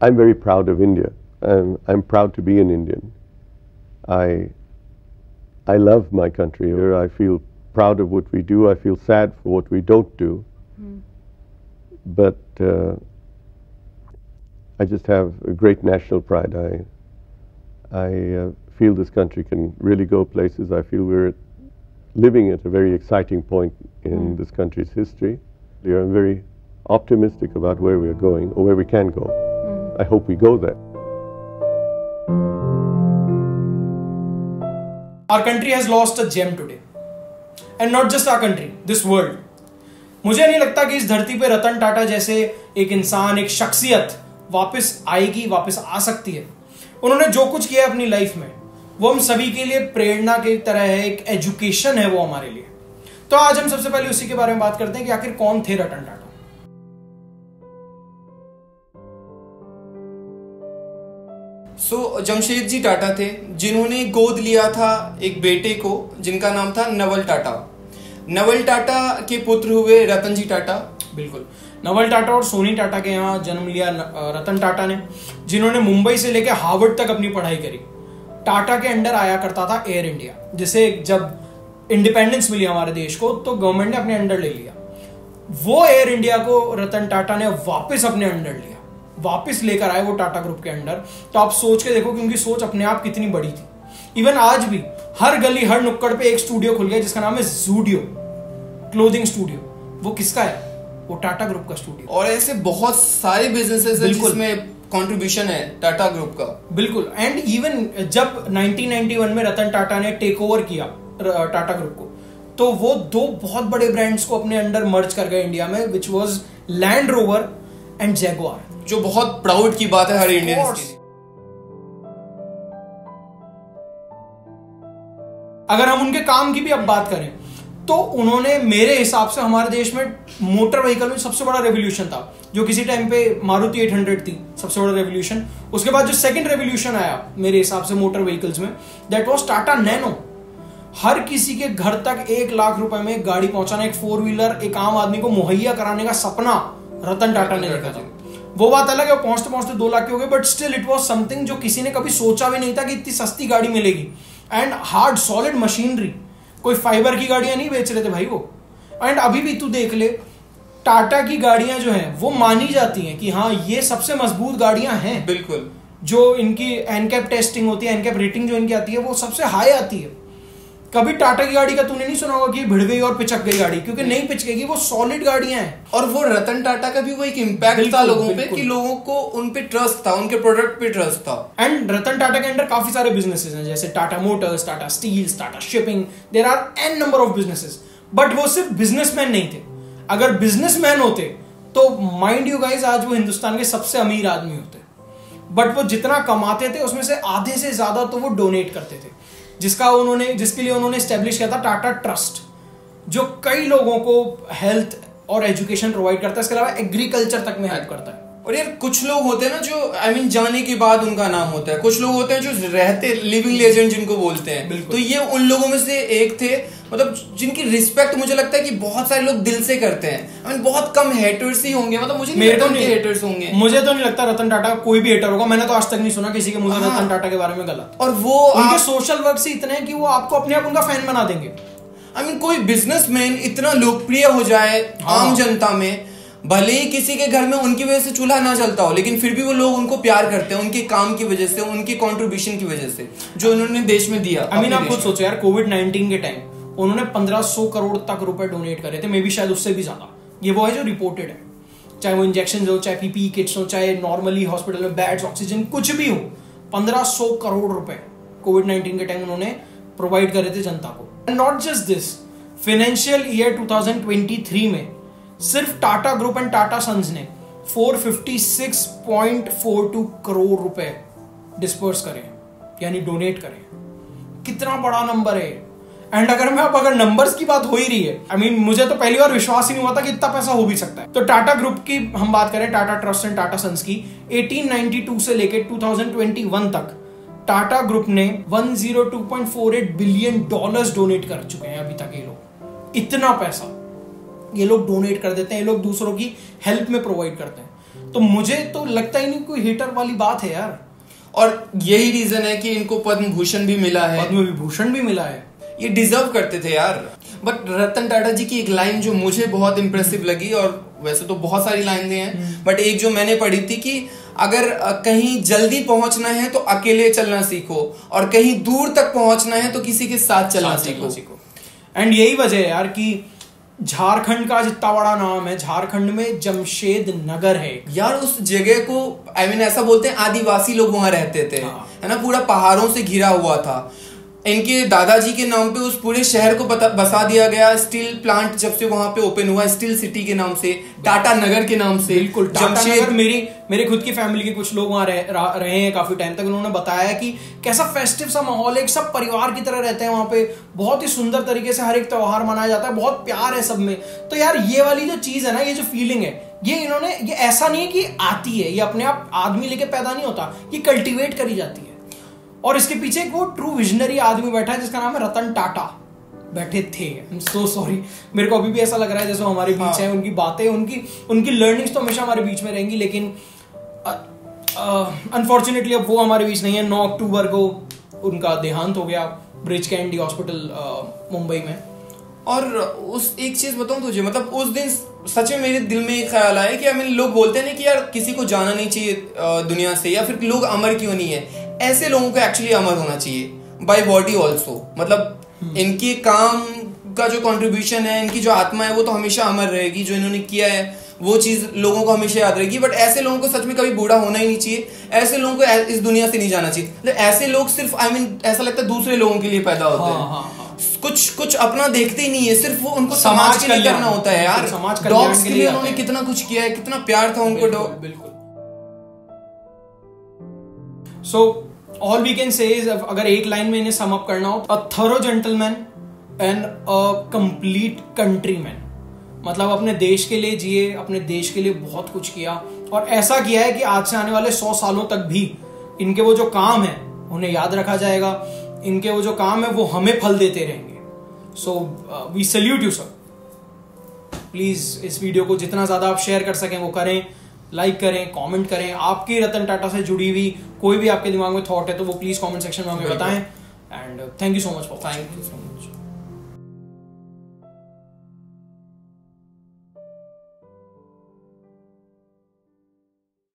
I'm very proud of India. I'm proud to be an Indian. I I love my country. I feel proud of what we do. I feel sad for what we don't do. But I just have a great national pride. I feel this country can really go places. I feel we're living at a very exciting point in this country's history. I'm very optimistic about where we are going or where we can go. I hope we go there. Our country has lost a gem today. And not just our country, this world. मुझे नहीं लगता कि इस धरती पे रतन टाटा जैसे एक इंसान, एक शख्सियत वापस आएगी, वापस आ सकती है। उन्होंने जो कुछ किया अपनी लाइफ में, वो हम सभी के लिए प्रेरणा की तरह है, एक एजुकेशन है वो हमारे लिए। तो आज हम सबसे पहले उसी के बारे में बात करते हैं कि आखिर कौन थे रतन टाटा। जमशेदजी टाटा थे जिन्होंने गोद लिया था एक बेटे को जिनका नाम था नवल टाटा। नवल टाटा के पुत्र हुए रतन जी टाटा। बिल्कुल, नवल टाटा और सोनी टाटा के यहाँ जन्म लिया रतन टाटा ने, जिन्होंने मुंबई से लेकर हार्वर्ड तक अपनी पढ़ाई करी। टाटा के अंडर आया करता था एयर इंडिया, जिसे जब इंडिपेंडेंस मिली हमारे देश को तो गवर्नमेंट ने अपने अंडर ले लिया। वो एयर इंडिया को रतन टाटा ने वापस अपने अंडर लिया, वापस लेकर आए वो टाटा ग्रुप के अंडर। तो आप सोच के देखो कि उनकी सोच अपने आप कितनी बड़ी थी। इवन आज भी हर गली हर नुक्कड़ पे एक स्टूडियो खुल गया जिसका नाम है ज़ूडियो क्लोथिंग स्टूडियो। वो किसका है? वो टाटा ग्रुप का स्टूडियो। और ऐसे बहुत सारे बिजनेसेस हैं जिसमें कंट्रीब्यूशन है टाटा ग्रुप का। बिल्कुल। एंड इवन जब 1991 में रतन टाटा ने टेक ओवर किया टाटा ग्रुप को, तो वो दो बहुत बड़े ब्रांड्स को अपने अंडर मर्ज कर गए इंडिया में, which was land rover and Jaguar, जो बहुत प्राउड की बात है हर इंडियन के लिए। अगर हम उनके काम की भी अब बात करें तो उन्होंने मेरे हिसाब से हमारे देश में मोटर व्हीकल में सबसे बड़ा रेवोल्यूशन था, जो किसी टाइम पे मारुति 800 थी सबसे बड़ा रेवोल्यूशन। उसके बाद जो सेकंड रेवोल्यूशन आया मेरे हिसाब से मोटर व्हीकल्स में, दैट वाज टाटा नैनो। हर किसी के घर तक 1 लाख रुपए में गाड़ी पहुंचाना, एक 4 व्हीलर एक आम आदमी को मुहैया कराने का सपना रतन टाटा ने देखा था। वो बात अलग है, पहुंचते पहुंचते 2 लाख के हो गए, but still it was something जो किसी ने कभी सोचा भी नहीं था कि इतनी सस्ती गाड़ी मिलेगी। एंड हार्ड सॉलिड मशीनरी, कोई फाइबर की गाड़ियां नहीं बेच रहे थे भाई वो। एंड अभी भी तू देख ले, टाटा की गाड़ियां जो हैं वो मानी जाती हैं कि हाँ ये सबसे मजबूत गाड़ियां हैं। बिल्कुल। जो इनकी एनकैप टेस्टिंग होती है, एनकैप रेटिंग जो इनकी आती है वो सबसे हाई आती है। कभी टाटा की गाड़ी का तूने नहीं सुना होगा कि भिड़ गई और पिचक गई गाड़ी, क्योंकि नहीं पिचकेगी, वो सॉलिड गाड़ियां हैं। और वो रतन टाटा का भी वो एक इम्पैक्ट था लोगों पे कि लोगों को उन पे ट्रस्ट था, उनके प्रोडक्ट पे ट्रस्ट था। एंड रतन टाटा के अंदर काफी सारे बिजनेसेस हैं, जैसे Tata motors, Tata steels, Tata shipping, there are an number of businesses. But वो सिर्फ बिजनेसमैन नहीं थे। अगर बिजनेसमैन होते तो माइंड यू गाइस आज वो हिंदुस्तान के सबसे अमीर आदमी होते। बट वो जितना कमाते थे उसमें से आधे से ज्यादा तो वो डोनेट करते थे, जिसके लिए उन्होंने एस्टेब्लिश किया था टाटा ट्रस्ट, जो कई लोगों को हेल्थ और एजुकेशन प्रोवाइड करता है। इसके अलावा एग्रीकल्चर तक में हेल्प करता है। और यार कुछ लोग होते हैं ना जो जाने के बाद उनका नाम होता है, कुछ लोग होते हैं जो रहते लिविंग लेजेंड जिनको बोलते हैं। तो ये उन लोगों में से एक थे, मतलब जिनकी रिस्पेक्ट मुझे लगता है कि बहुत सारे लोग दिल से करते हैं। बहुत कम हेटर्स ही होंगे, मतलब मुझे नहीं लगता उनके हेटर्स होंगे। मुझे तो नहीं लगता रतन टाटा कोई भी हेटर होगा। मैंने तो आज तक नहीं सुना किसी के मुंह से रतन टाटा के बारे में गलत। और वो उनके सोशल वर्क से इतने हैं कि वो आपको अपने आप उनका फैन बना देंगे। कोई बिजनेसमैन इतना लोकप्रिय हो जाए आम जनता में, भले ही किसी के घर में उनकी वजह से चूल्हा ना जलता हो, लेकिन फिर भी वो लोग उनको प्यार करते हैं उनके काम की वजह से, उनके कंट्रीब्यूशन की वजह से जो उन्होंने देश में दिया। आप खुद सोचो यार, कोविड-19 के टाइम उन्होंने 1500 करोड़ तक रुपए डोनेट करे थे, मे बी शायद उससे भी ज्यादा। ये वो है जो रिपोर्टेड है, चाहे वो इंजेक्शन हो, चाहे पीपीई किट्स हो, चाहे नॉर्मली हॉस्पिटल में बेड्स, ऑक्सीजन, कुछ भी हो। 1500 करोड़ रुपए कोविड-19 के टाइम उन्होंने प्रोवाइड करे थे जनता को। Not just this, financial year 2023 में सिर्फ Tata group and Tata sons ने 456.42 करोड़ रुपए डिस्पर्स करे, यानी डोनेट करे। कितना बड़ा नंबर है। एंड अगर नंबर्स की बात हो ही रही है, मुझे तो पहली बार विश्वास ही नहीं हुआ था कि इतना पैसा हो भी सकता है। तो टाटा ग्रुप की हम बात करें, Tata trust and Tata sons की, 1892 से लेकर 2021 तक टाटा ग्रुप ने $102.48 बिलियन डोनेट कर चुके हैं अभी तक। ये लोग इतना पैसा ये लोग डोनेट कर देते हैं, ये लोग दूसरों की हेल्प में प्रोवाइड करते हैं। तो मुझे तो लगता ही नहीं कोई हेटर वाली बात है यार। और यही रीजन है कि इनको पद्म भूषण भी मिला है, पद्म विभूषण भी मिला है, ये डिजर्व करते थे यार। बट रतन टाटा जी की एक लाइन जो मुझे बहुत इंप्रेसिव लगी, और वैसे तो बहुत सारी लाइन हैं, बट एक जो मैंने पढ़ी थी कि अगर कहीं जल्दी पहुंचना है तो अकेले चलना सीखो, और कहीं दूर तक पहुंचना है तो किसी के साथ चलना सीखो। एंड यही वजह है यार कि झारखंड का जितना बड़ा नाम है, झारखंड में जमशेद नगर है यार। उस जगह को ऐसा बोलते हैं आदिवासी लोग वहां रहते थे, है ना, पूरा पहाड़ों से घिरा हुआ था। इनके दादाजी के नाम पे उस पूरे शहर को बसा दिया गया। स्टील प्लांट जब से वहां पे ओपन हुआ, स्टील सिटी के नाम से, टाटा नगर के नाम से। बिल्कुल, टाटा नगर मेरे खुद की फैमिली के कुछ लोग वहां रहे हैं काफी टाइम तक। उन्होंने बताया कि कैसा फेस्टिव सा माहौल है, सब परिवार की तरह रहते हैं वहां पे, बहुत ही सुंदर तरीके से हर एक त्योहार मनाया जाता है, बहुत प्यार है सब में। तो यार ये वाली जो चीज है ना, ये जो फीलिंग है, ये ऐसा नहीं है कि आती है, ये अपने आप आदमी लेके पैदा नहीं होता, ये कल्टिवेट करी जाती है। और इसके पीछे एक वो ट्रू विजनरी आदमी बैठा है जिसका नाम है रतन टाटा, बैठे थे। आई एम सो सॉरी, मेरे को अभी भी ऐसा लग रहा है जैसे हमारे बीच है। उनकी बातें, उनकी लर्निंग्स तो हमेशा हमारे बीच में रहेंगी, लेकिन अनफॉर्चुनेटली अब वो हमारे बीच नहीं है। 9 अक्टूबर को उनका देहांत हो गया ब्रिज कैंडी हॉस्पिटल मुंबई में। और उस एक चीज बताऊं तुझे, मतलब उस दिन सच में मेरे दिल में एक ख्याल आया कि लोग बोलते हैं ना कि यार किसी को जाना नहीं चाहिए दुनिया से, या फिर लोग अमर क्यों नहीं है। ऐसे लोगों को एक्चुअली अमर होना चाहिए बाय बॉडी ऑल्सो। मतलब इनके काम का जो कंट्रीब्यूशन है, इनकी जो आत्मा है, वो तो हमेशा अमर रहेगी। जो इन्होंने किया है वो चीज लोगों को हमेशा याद रहेगी। बट ऐसे लोगों को सच में कभी बूढ़ा होना ही नहीं चाहिए, ऐसे लोगों को इस दुनिया से नहीं जाना चाहिए। मतलब ऐसे लोग सिर्फ ऐसा लगता है दूसरे लोगों के लिए पैदा होते हैं। कुछ अपना देखते ही नहीं है, सिर्फ वो उनको समाज के लिए करना होता है यार। डॉग्स के लिए उन्होंने कितना कुछ किया है, कितना प्यार था उनको डॉग। बिल्कुल। So all we can say is, अगर एक लाइन में इन्हें सम अप करना हो, a thorough gentleman and a complete countryman. मतलब अपने देश के लिए जिए, अपने देश के लिए बहुत कुछ किया, और ऐसा किया है कि आज से आने वाले 100 सालों तक भी इनके वो जो काम है उन्हें याद रखा जाएगा, इनके वो जो काम है वो हमें फल देते रहेंगे। So we salute you sir. Please इस वीडियो को जितना ज्यादा आप शेयर कर सकें वो करें, लाइक करें, कमेंट करें। आपकी रतन टाटा से जुड़ी हुई कोई भी आपके दिमाग में थॉट है तो वो प्लीज कमेंट सेक्शन में हमें बताएं। And thank you so much for, thank you so much.